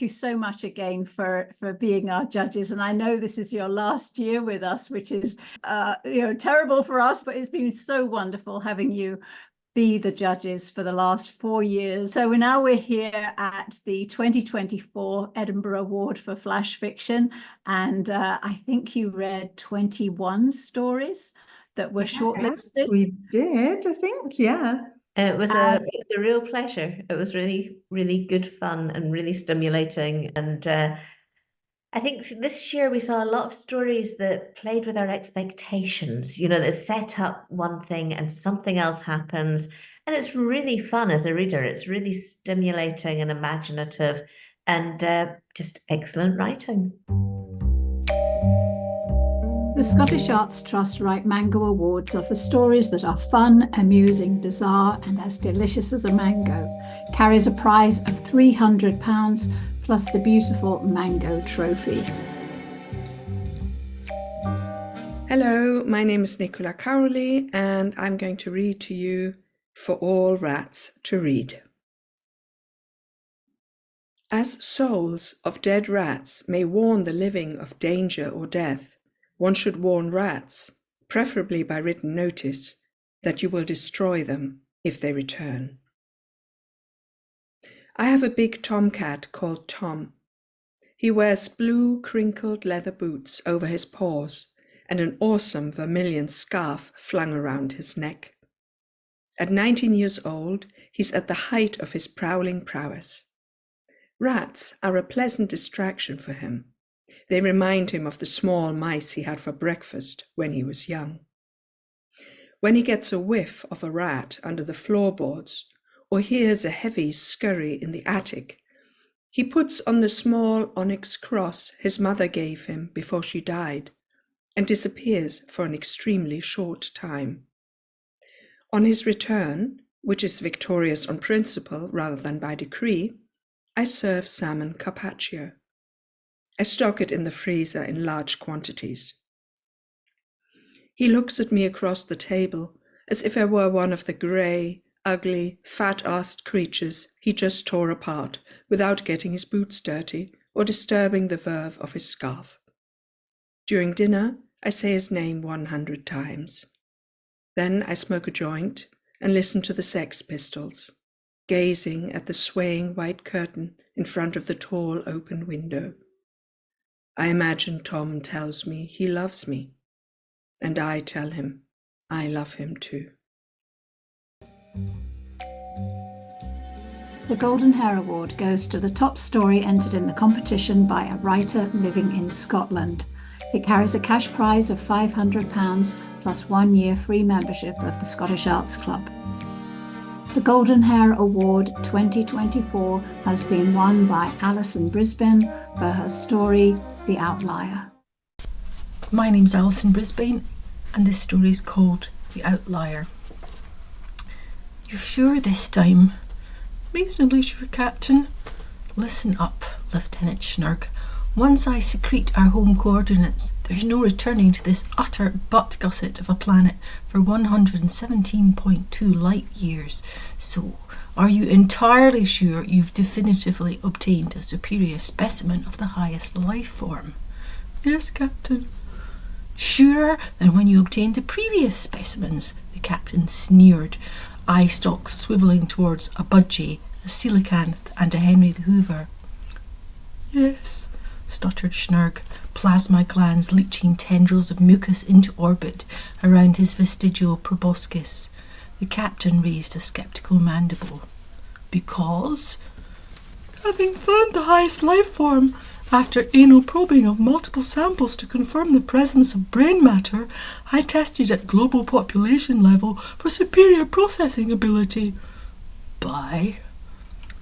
you so much again for being our judges. And I know this is your last year with us, which is terrible for us, but it's been so wonderful having you be the judges for the last 4 years. So we're here at the 2024 Edinburgh Award for Flash Fiction, and I think you read 21 stories that were shortlisted. We did, I think, yeah. It was a real pleasure. It was really, really good fun and really stimulating. And I think this year we saw a lot of stories that played with our expectations, that set up one thing and something else happens. And it's really fun as a reader. It's really stimulating and imaginative and just excellent writing. The Scottish Arts Trust write Mango Awards are for stories that are fun, amusing, bizarre, and as delicious as a mango. Carries a prize of £300 plus the beautiful Mango Trophy. Hello, my name is Nicola Caroli, and I'm going to read to you For All Rats to Read. As souls of dead rats may warn the living of danger or death, one should warn rats, preferably by written notice, that you will destroy them if they return. I have a big tomcat called Tom. He wears blue crinkled leather boots over his paws and an awesome vermilion scarf flung around his neck. At 19 years old, he's at the height of his prowling prowess. Rats are a pleasant distraction for him. They remind him of the small mice he had for breakfast when he was young. When he gets a whiff of a rat under the floorboards or hears a heavy scurry in the attic, he puts on the small onyx cross his mother gave him before she died and disappears for an extremely short time. On his return, which is victorious on principle rather than by decree, I serve salmon carpaccio. I stock it in the freezer in large quantities. He looks at me across the table as if I were one of the grey, ugly, fat-assed creatures he just tore apart without getting his boots dirty or disturbing the verve of his scarf. During dinner, I say his name 100 times. Then I smoke a joint and listen to the Sex Pistols, gazing at the swaying white curtain in front of the tall open window. I imagine Tom tells me he loves me, and I tell him I love him too. The Golden Hare Award goes to the top story entered in the competition by a writer living in Scotland. It carries a cash prize of £500 plus 1 year free membership of the Scottish Arts Club. The Golden Hare Award 2024 has been won by Allison Brisbane for her story, The Outlier. My name's Allison Brisbane, and this story is called The Outlier. You're sure this time? Reasonably sure, Captain. Listen up, Lieutenant Schnurg. Once I secrete our home coordinates, there's no returning to this utter butt-gusset of a planet for 117.2 light years. So, are you entirely sure you've definitively obtained a superior specimen of the highest life form? Yes, Captain. Surer than when you obtained the previous specimens? The Captain sneered, eye stalks swivelling towards a budgie, a coelacanth, and a Henry the Hoover. Yes, stuttered Schnurg, plasma glands leaching tendrils of mucus into orbit around his vestigial proboscis. The Captain raised a sceptical mandible. Because, having found the highest life form, after anal probing of multiple samples to confirm the presence of brain matter, I tested at global population level for superior processing ability. By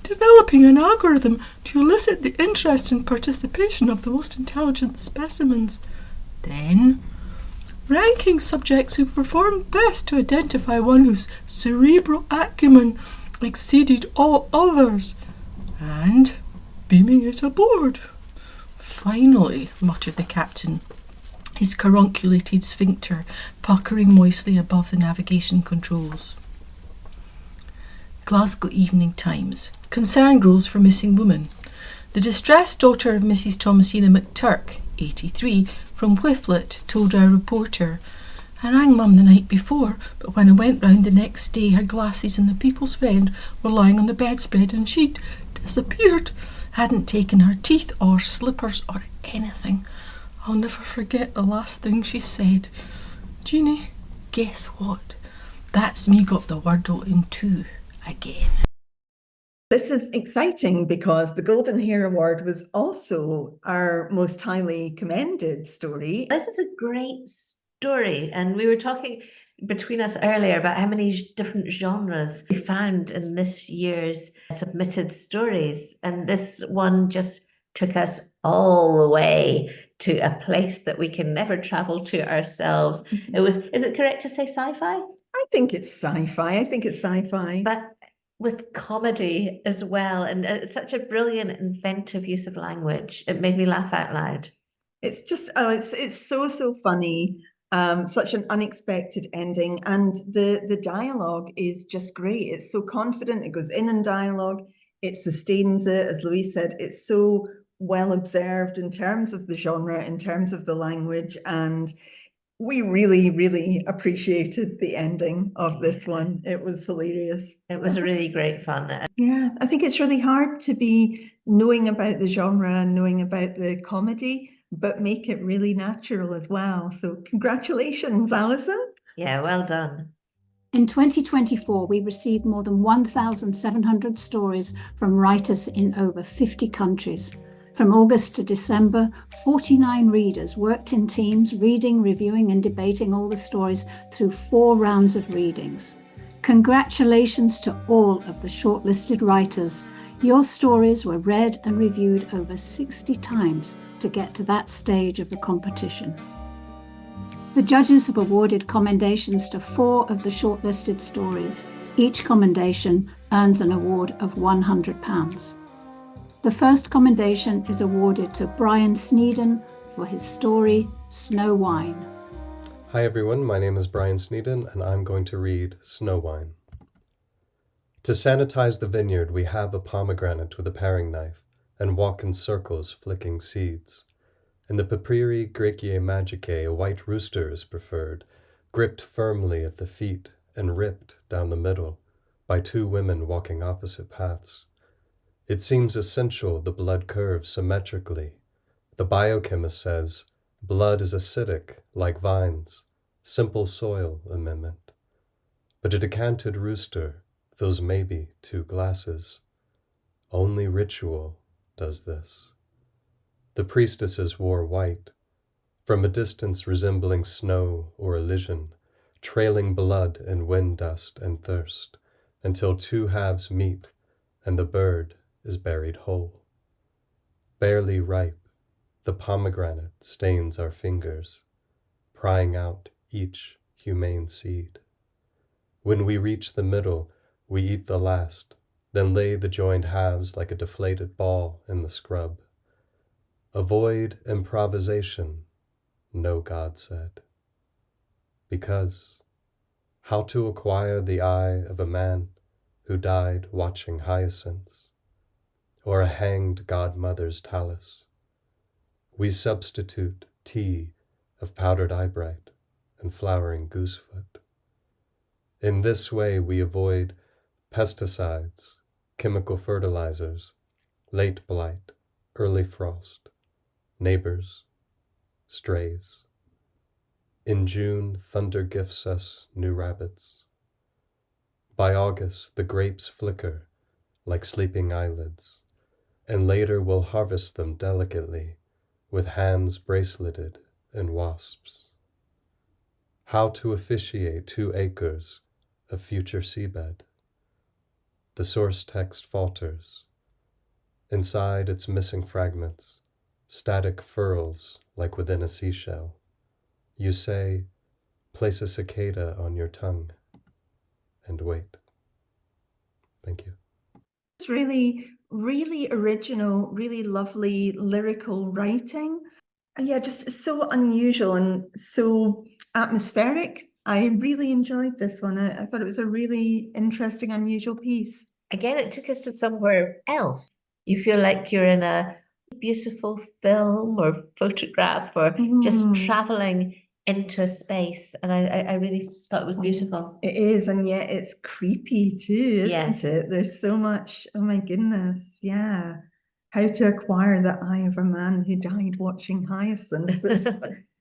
developing an algorithm to elicit the interest and participation of the most intelligent specimens. Then, ranking subjects who performed best to identify one whose cerebral acumen exceeded all others, and beaming it aboard. Finally, muttered the Captain, his carunculated sphincter puckering moistly above the navigation controls. Glasgow Evening Times. Concern grows for missing woman. The distressed daughter of Mrs. Thomasina McTurk, 83, from Whifflet, told our reporter, "I rang Mum the night before, but when I went round the next day, her glasses and the People's Friend were lying on the bedspread and she'd disappeared. Hadn't taken her teeth or slippers or anything. I'll never forget the last thing she said. Jeannie, guess what? That's me got the Wordle in 2 again." This is exciting because the Golden Hare Award was also our most highly commended story. This is a great story, and we were talking between us earlier about how many different genres we found in this year's submitted stories, and this one just took us all the way to a place that we can never travel to ourselves. Is it correct to say sci-fi? I think it's sci-fi. But with comedy as well, and such a brilliant, inventive use of language. It made me laugh out loud. It's just, it's so funny. Such an unexpected ending, and the dialogue is just great. It's so confident. It goes in dialogue. It sustains it. As Louise said, it's so well observed in terms of the genre, in terms of the language, and we really appreciated the ending of this one. It was hilarious. It was really great fun. Yeah, I think it's really hard to be knowing about the genre and knowing about the comedy, but make it really natural as well. So congratulations, Alison. Yeah, well done. In 2024, we received more than 1,700 stories from writers in over 50 countries. From August to December, 49 readers worked in teams, reading, reviewing, and debating all the stories through 4 rounds of readings. Congratulations to all of the shortlisted writers. Your stories were read and reviewed over 60 times to get to that stage of the competition. The judges have awarded commendations to 4 of the shortlisted stories. Each commendation earns an award of £100. The first commendation is awarded to Brian Sneeden for his story, Snow Wine. Hi everyone, my name is Brian Sneeden and I'm going to read Snow Wine. To sanitize the vineyard, we have a pomegranate with a paring knife and walk in circles flicking seeds. In the Papyri Graecae Magicae, a white rooster is preferred, gripped firmly at the feet and ripped down the middle by 2 women walking opposite paths. It seems essential the blood curves symmetrically. The biochemist says, blood is acidic, like vines, simple soil amendment. But a decanted rooster fills maybe 2 glasses. Only ritual does this. The priestesses wore white, from a distance resembling snow or Elysian, trailing blood and wind dust and thirst, until 2 halves meet and the bird is buried whole. Barely ripe, the pomegranate stains our fingers, prying out each humane seed. When we reach the middle, we eat the last, then lay the joined halves like a deflated ball in the scrub. Avoid improvisation, no God said. Because how to acquire the eye of a man who died watching hyacinths, or a hanged godmother's talus. We substitute tea of powdered eyebright and flowering goosefoot. In this way we avoid pesticides, chemical fertilizers, late blight, early frost, neighbors, strays. In June, thunder gifts us new rabbits. By August, the grapes flicker like sleeping eyelids, and later we'll harvest them delicately with hands braceleted in wasps. How to officiate 2 acres of future seabed. The source text falters. Inside its missing fragments, static furls like within a seashell. You say, place a cicada on your tongue and wait. Thank you. It's really original, really lovely lyrical writing. And yeah, just so unusual and so atmospheric. I really enjoyed this one. I thought it was a really interesting, unusual piece. Again, it took us to somewhere else. You feel like you're in a beautiful film or photograph or just traveling into space. And I really thought it was beautiful. It is, and yet it's creepy too, isn't Yes. it? There's so much, oh my goodness, yeah. How to acquire the eye of a man who died watching hyacinths. It's,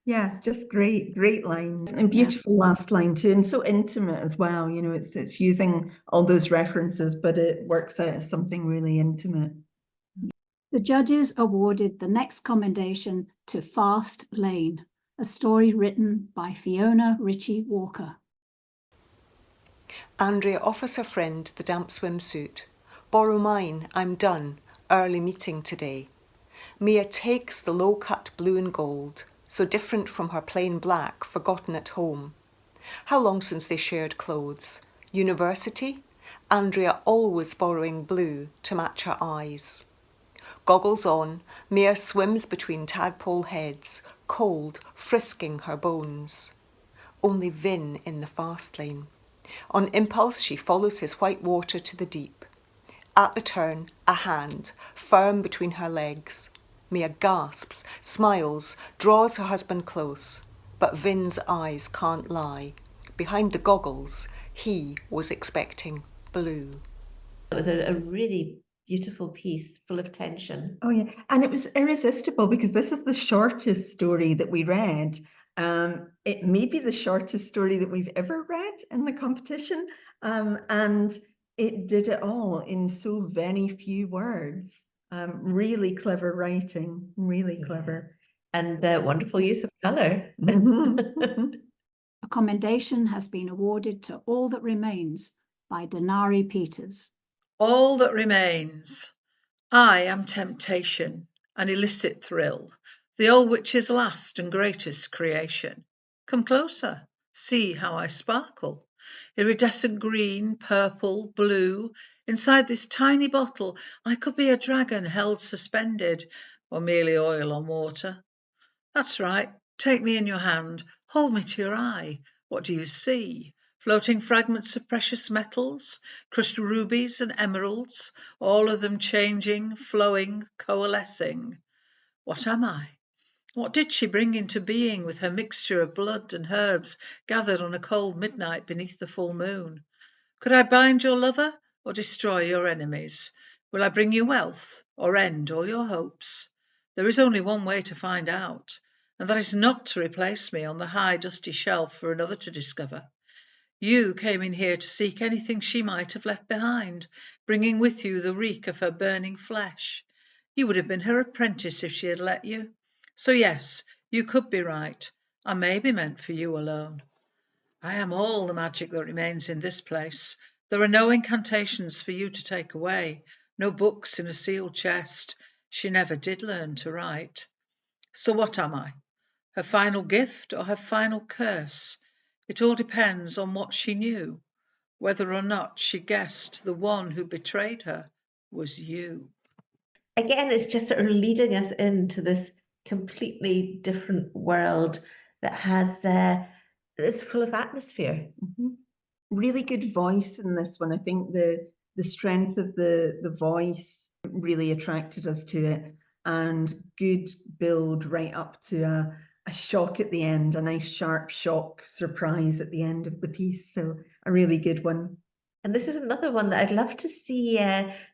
yeah, just great line. And beautiful last line too, and so intimate as well. You know, it's using all those references, but it works out as something really intimate. The judges awarded the next commendation to Fast Lane, a story written by Fiona Ricthie Walker. Andrea offers her friend the damp swimsuit. Borrow mine, I'm done. Early meeting today. Mia takes the low-cut blue and gold, so different from her plain black, forgotten at home. How long since they shared clothes? University? Andrea always borrowing blue to match her eyes. Goggles on, Mia swims between tadpole heads, cold, frisking her bones. Only Vin in the fast lane. On impulse, she follows his white water to the deep. At the turn, a hand, firm between her legs. Mia gasps, smiles, draws her husband close. But Vin's eyes can't lie. Behind the goggles, he was expecting blue. It was a really beautiful piece, full of tension. Oh yeah, and it was irresistible because this is the shortest story that we read. It may be the shortest story that we've ever read in the competition, and it did it all in so very few words. Really clever writing, really clever. And wonderful use of colour. A commendation has been awarded to All That Remains by Denarii Peters. All that remains. I am temptation, an illicit thrill, the old witch's last and greatest creation. Come closer, see how I sparkle. Iridescent green, purple, blue. Inside this tiny bottle, I could be a dragon held suspended, or merely oil on water. That's right, take me in your hand, hold me to your eye. What do you see? Floating fragments of precious metals, crystal rubies and emeralds, all of them changing, flowing, coalescing. What am I? What did she bring into being with her mixture of blood and herbs gathered on a cold midnight beneath the full moon? Could I bind your lover or destroy your enemies? Will I bring you wealth or end all your hopes? There is only one way to find out, and that is not to replace me on the high dusty shelf for another to discover. You came in here to seek anything she might have left behind, bringing with you the reek of her burning flesh. You would have been her apprentice if she had let you. So yes, you could be right. I may be meant for you alone. I am all the magic that remains in this place. There are no incantations for you to take away, no books in a sealed chest. She never did learn to write. So what am I? Her final gift or her final curse? It all depends on what she knew, whether or not she guessed the one who betrayed her was you. Again, it's just sort of leading us into this completely different world that has is full of atmosphere. Really good voice in this one. I think the strength of the voice really attracted us to it, and good build right up to a shock at the end, a nice sharp shock surprise at the end of the piece. So a really good one. And this is another one that I'd love to see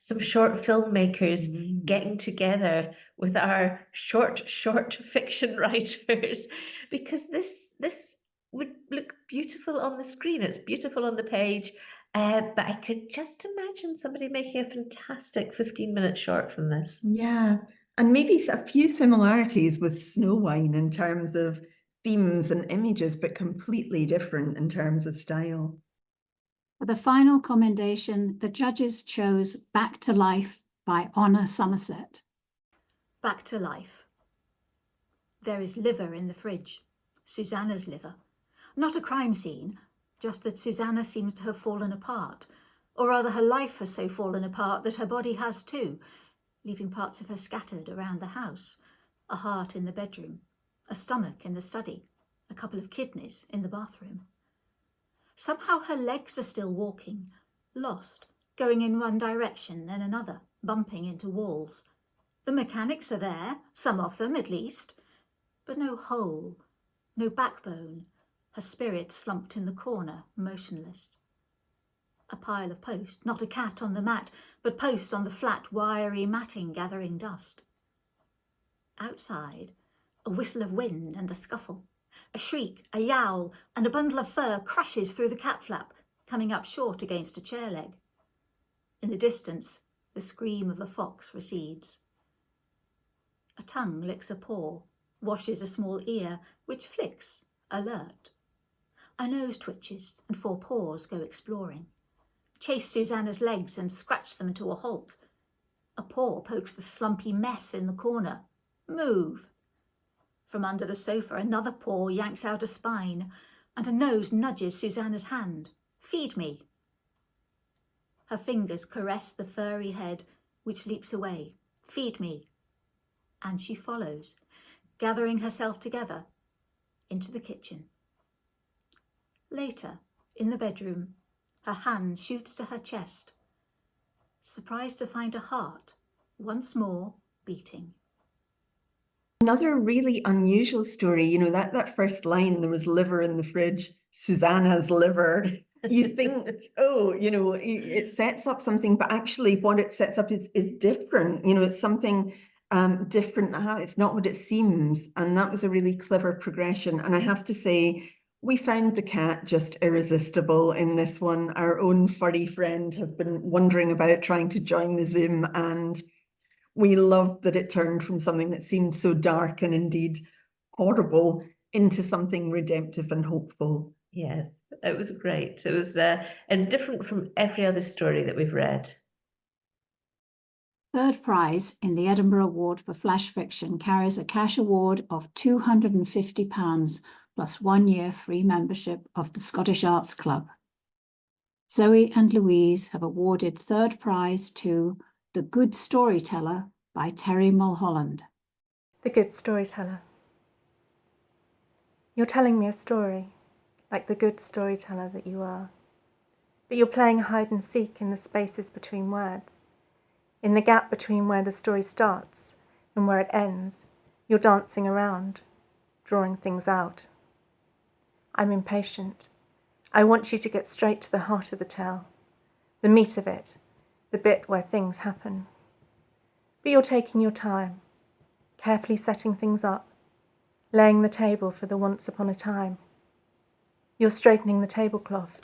some short filmmakers getting together with our short fiction writers, because this would look beautiful on the screen. It's beautiful on the page, but I could just imagine somebody making a fantastic 15-minute short from this. Yeah, and maybe a few similarities with Snow Wine in terms of themes and images, but completely different in terms of style. For the final commendation, the judges chose Back to Life by Honor Somerset. Back to life. There is liver in the fridge, Susanna's liver. Not a crime scene, just that Susanna seems to have fallen apart, or rather her life has so fallen apart that her body has too, leaving parts of her scattered around the house, a heart in the bedroom, a stomach in the study, a couple of kidneys in the bathroom. Somehow her legs are still walking, lost, going in one direction then another, bumping into walls. The mechanics are there, some of them at least, but no whole, no backbone, her spirit slumped in the corner, motionless. A pile of post, not a cat on the mat, but post on the flat, wiry matting gathering dust. Outside, a whistle of wind and a scuffle. A shriek, a yowl, and a bundle of fur crashes through the cat flap, coming up short against a chair leg. In the distance, the scream of a fox recedes. A tongue licks a paw, washes a small ear, which flicks, alert. A nose twitches, and 4 paws go exploring. Chase Susanna's legs and scratch them to a halt. A paw pokes the slumpy mess in the corner. Move! From under the sofa, another paw yanks out a spine, and a nose nudges Susanna's hand. Feed me! Her fingers caress the furry head, which leaps away. Feed me! And she follows, gathering herself together, into the kitchen. Later, in the bedroom, her hand shoots to her chest, surprised to find a heart, once more, beating. Another really unusual story, you know, that first line, there was liver in the fridge, Susanna's liver. You think, oh, you know, it sets up something, but actually what it sets up is different. You know, it's something different. It's not what it seems. And that was a really clever progression. And I have to say, we found the cat just irresistible in this one. Our own furry friend has been wondering about trying to join the Zoom, and we loved that it turned from something that seemed so dark and indeed horrible into something redemptive and hopeful. Yes, it was great. It was and different from every other story that we've read. Third prize in the Edinburgh Award for Flash Fiction carries a cash award of £250 plus 1 year free membership of the Scottish Arts Club. Zoe and Louise have awarded third prize to The Good Storyteller by Terri Mulholland. The Good Storyteller. You're telling me a story, like the good storyteller that you are. But you're playing hide and seek in the spaces between words. In the gap between where the story starts and where it ends, you're dancing around, drawing things out. I'm impatient. I want you to get straight to the heart of the tale, the meat of it, the bit where things happen. But you're taking your time, carefully setting things up, laying the table for the once upon a time. You're straightening the tablecloth,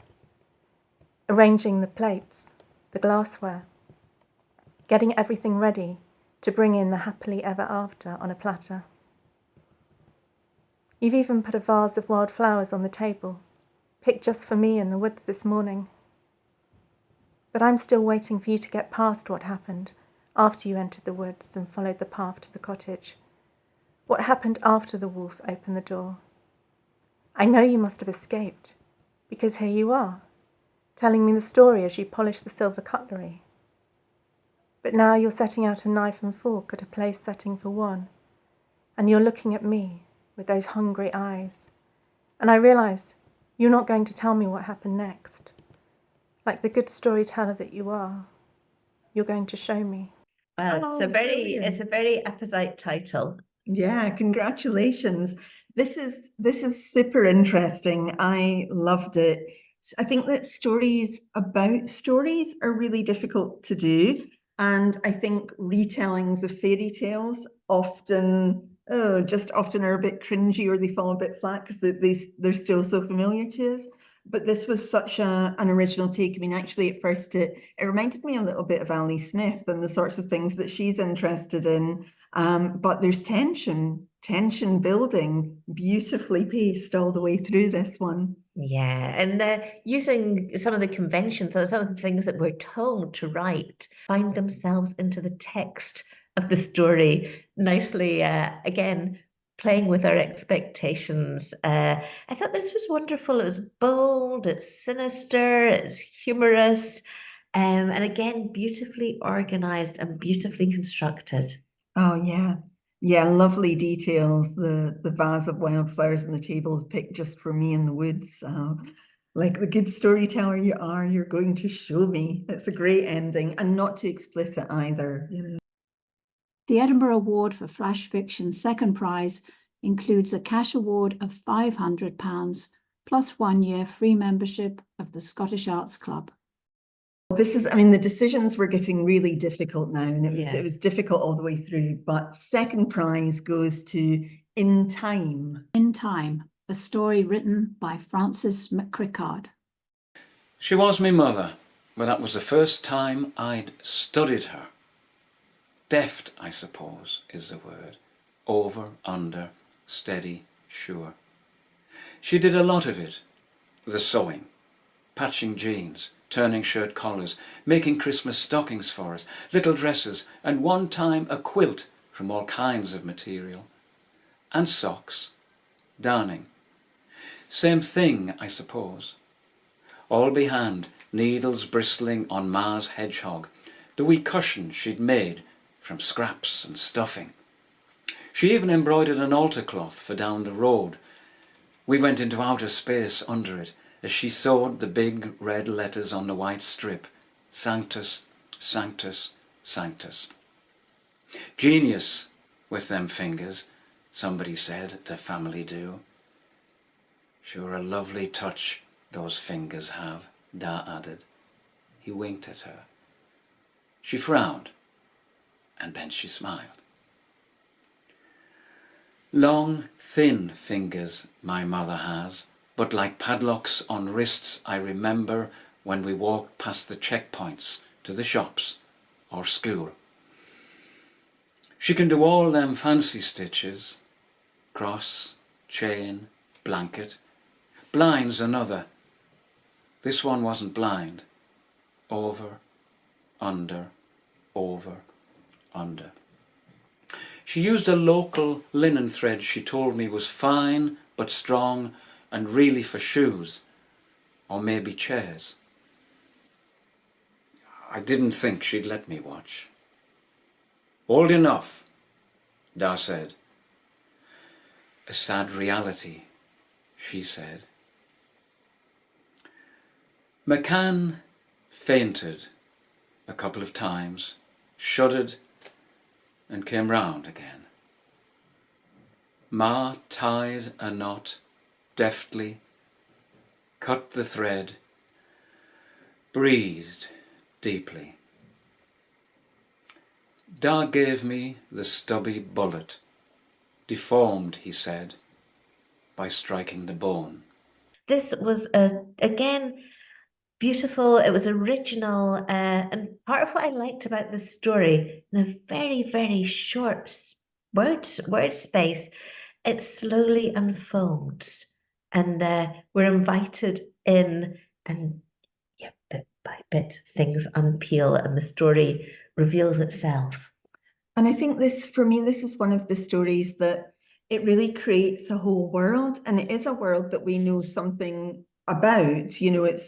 arranging the plates, the glassware, getting everything ready to bring in the happily ever after on a platter. You've even put a vase of wild flowers on the table, picked just for me in the woods this morning. But I'm still waiting for you to get past what happened after you entered the woods and followed the path to the cottage. What happened after the wolf opened the door? I know you must have escaped, because here you are, telling me the story as you polish the silver cutlery. But now you're setting out a knife and fork at a place setting for one, and you're looking at me with those hungry eyes, and I realise you're not going to tell me what happened next. Like the good storyteller that you are, you're going to show me. Well, it's a very apposite title. Yeah, congratulations. This is super interesting. I loved it. I think that stories about stories are really difficult to do. And I think retellings of fairy tales often are a bit cringy, or they fall a bit flat because they're still so familiar to us. But this was such an original take. I mean, actually, at first, it reminded me a little bit of Ali Smith and the sorts of things that she's interested in. But there's tension building, beautifully paced all the way through this one. Yeah, and using some of the conventions, or some of the things that we're told to write, find themselves into the text of the story nicely, again, playing with our expectations. I thought this was wonderful. It was bold, it's sinister, it's humorous, and again, beautifully organized and beautifully constructed. Oh, yeah. Yeah, lovely details. The vase of wildflowers on the table is picked just for me in the woods. like the good storyteller you are, you're going to show me. It's a great ending, and not too explicit either, you know. The Edinburgh Award for Flash Fiction second prize includes a cash award of £500 plus 1 year free membership of the Scottish Arts Club. This is, I mean, the decisions were getting really difficult now, and Yeah. it was difficult all the way through, but second prize goes to In Time. In Time, a story written by Francis McCrickard. She was me mother, but that was the first time I'd studied her. Deft, I suppose, is the word. Over, under, steady, sure. She did a lot of it. The sewing, patching jeans, turning shirt collars, making Christmas stockings for us, little dresses, and one time a quilt from all kinds of material. And socks, darning. Same thing, I suppose. All by hand, needles bristling on Ma's hedgehog, the wee cushion she'd made from scraps and stuffing. She even embroidered an altar cloth for down the road. We went into outer space under it as she sewed the big red letters on the white strip, Sanctus, Sanctus, Sanctus. Genius with them fingers, somebody said the family do. Sure a lovely touch those fingers have, Da added. He winked at her. She frowned, and then she smiled. Long, thin fingers my mother has, but like padlocks on wrists I remember when we walked past the checkpoints to the shops or school. She can do all them fancy stitches, cross, chain, blanket. Blind's another. This one wasn't blind. Over, under, under. She used a local linen thread she told me was fine but strong and really for shoes, or maybe chairs. I didn't think she'd let me watch. Old enough, Da said. A sad reality, she said. McCann fainted a couple of times, shuddered, and came round again. Ma tied a knot deftly, cut the thread, breathed deeply. Da gave me the stubby bullet, deformed, he said, by striking the bone. This was, again, beautiful. It was original, and part of what I liked about this story, in a very, very short word space, it slowly unfolds, and we're invited in, and yeah, bit by bit things unpeel, and the story reveals itself. And I think this, for me, this is one of the stories that it really creates a whole world, and it is a world that we know something about. You know, it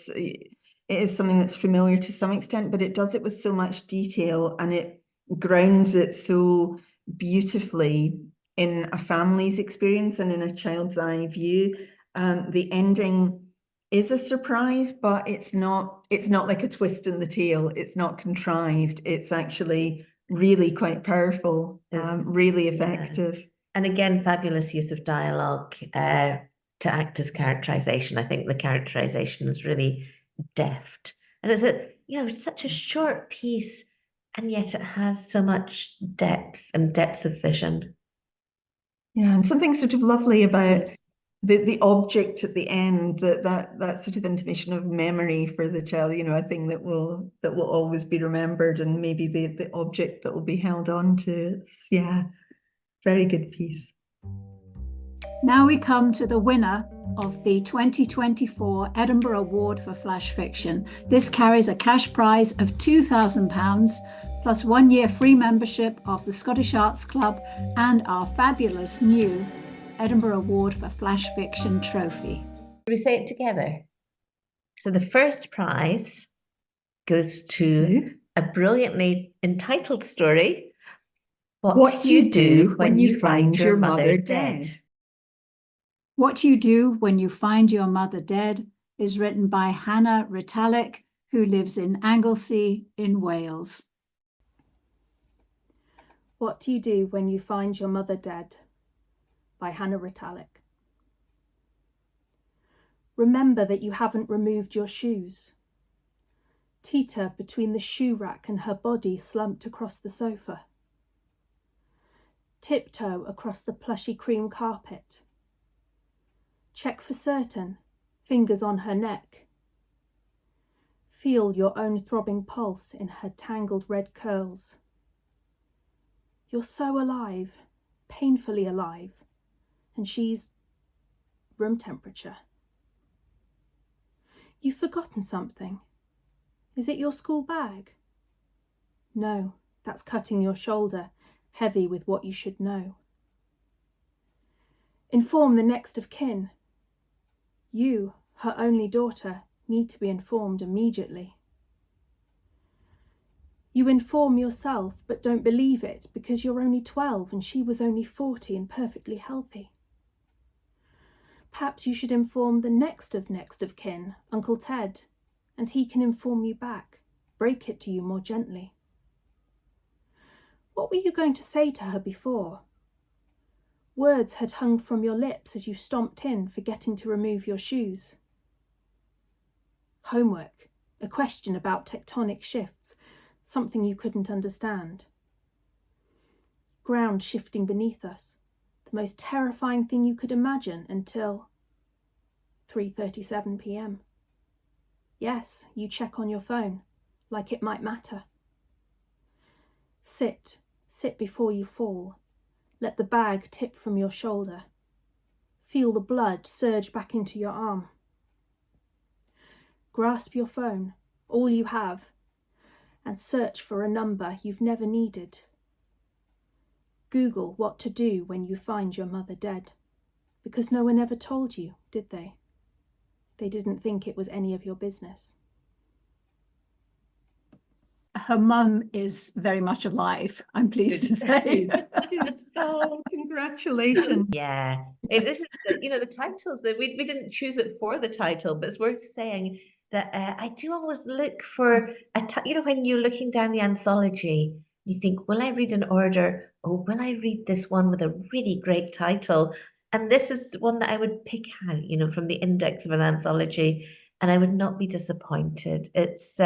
is something that's familiar to some extent, but it does it with so much detail, and it grounds it so beautifully in a family's experience and in a child's eye view. The ending is a surprise, but it's not like a twist in the tail. It's not contrived. It's actually really quite powerful, really effective. Yeah. And again, fabulous use of dialogue to act as characterization. I think the characterization is really deft. And it's such a short piece, and yet it has so much depth of vision. Yeah, and something sort of lovely about the object at the end, that sort of intimation of memory for the child, you know, a thing that will always be remembered, and maybe the object that will be held on to. It's, very good piece. Now we come to the winner of the 2024 Edinburgh Award for Flash Fiction. This carries a cash prize of £2,000 plus 1 year free membership of the Scottish Arts Club and our fabulous new Edinburgh Award for Flash Fiction trophy. Should we say it together? So the first prize goes to a brilliantly entitled story, What You Do When You Find Your Mother Dead. What You Do When You Find Your Mother Dead is written by Hannah Retallick, who lives in Anglesey in Wales. What do you do when you find your mother dead? By Hannah Retallick. Remember that you haven't removed your shoes. Teeter between the shoe rack and her body slumped across the sofa. Tiptoe across the plushy cream carpet. Check for certain, fingers on her neck. Feel your own throbbing pulse in her tangled red curls. You're so alive, painfully alive, and she's room temperature. You've forgotten something. Is it your school bag? No, that's cutting your shoulder, heavy with what you should know. Inform the next of kin. You, her only daughter, need to be informed immediately. You inform yourself, but don't believe it because you're only 12 and she was only 40 and perfectly healthy. Perhaps you should inform the next of kin, Uncle Ted, and he can inform you back, break it to you more gently. What were you going to say to her before? Words had hung from your lips as you stomped in, forgetting to remove your shoes. Homework, a question about tectonic shifts, something you couldn't understand. Ground shifting beneath us, the most terrifying thing you could imagine until 3:37 p.m. Yes, you check on your phone, like it might matter. Sit before you fall. Let the bag tip from your shoulder. Feel the blood surge back into your arm. Grasp your phone, all you have, and search for a number you've never needed. Google what to do when you find your mother dead, because no one ever told you, did they? They didn't think it was any of your business. Her mum is very much alive, I'm pleased to say. Oh, congratulations. Yeah, this is the titles that we didn't choose it for the title, but it's worth saying that I do always look for when you're looking down the anthology, you think, will I read an order? Oh, will I read this one with a really great title? And this is one that I would pick out, from the index of an anthology, and I would not be disappointed. It's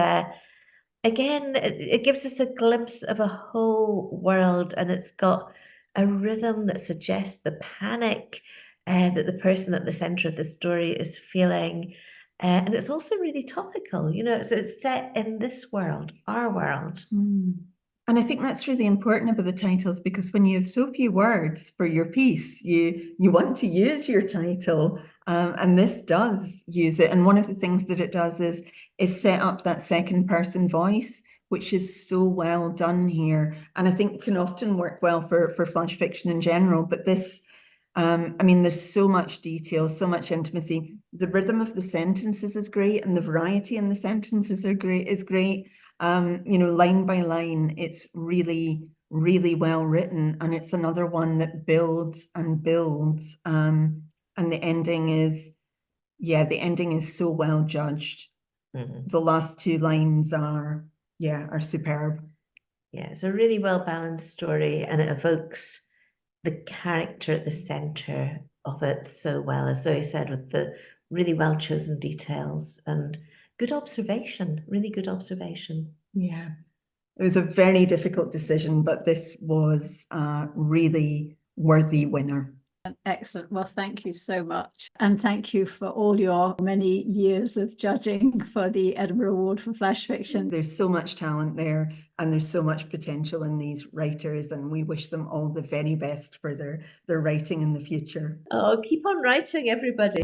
again, it gives us a glimpse of a whole world, and it's got a rhythm that suggests the panic that the person at the center of the story is feeling. And it's also really topical, it's set in this world, our world. And I think that's really important about the titles, because when you have so few words for your piece, you want to use your title, and this does use it. And one of the things that it does is set up that second person voice, which is so well done here, and I think can often work well for flash fiction in general. But this, there's so much detail, so much intimacy. The rhythm of the sentences is great, and the variety in the sentences is great. Line by line, it's really, really well written, and it's another one that builds and builds. And the ending is so well judged. Mm-hmm. The last two lines are superb. Yeah, it's a really well balanced story, and it evokes the character at the center of it so well, as Zoe said, with the really well chosen details and good observation, really good observation. Yeah, it was a very difficult decision, but this was a really worthy winner. Excellent. Well, thank you so much. And thank you for all your many years of judging for the Edinburgh Award for Flash Fiction. There's so much talent there, and there's so much potential in these writers, and we wish them all the very best for their writing in the future. Oh, keep on writing, everybody.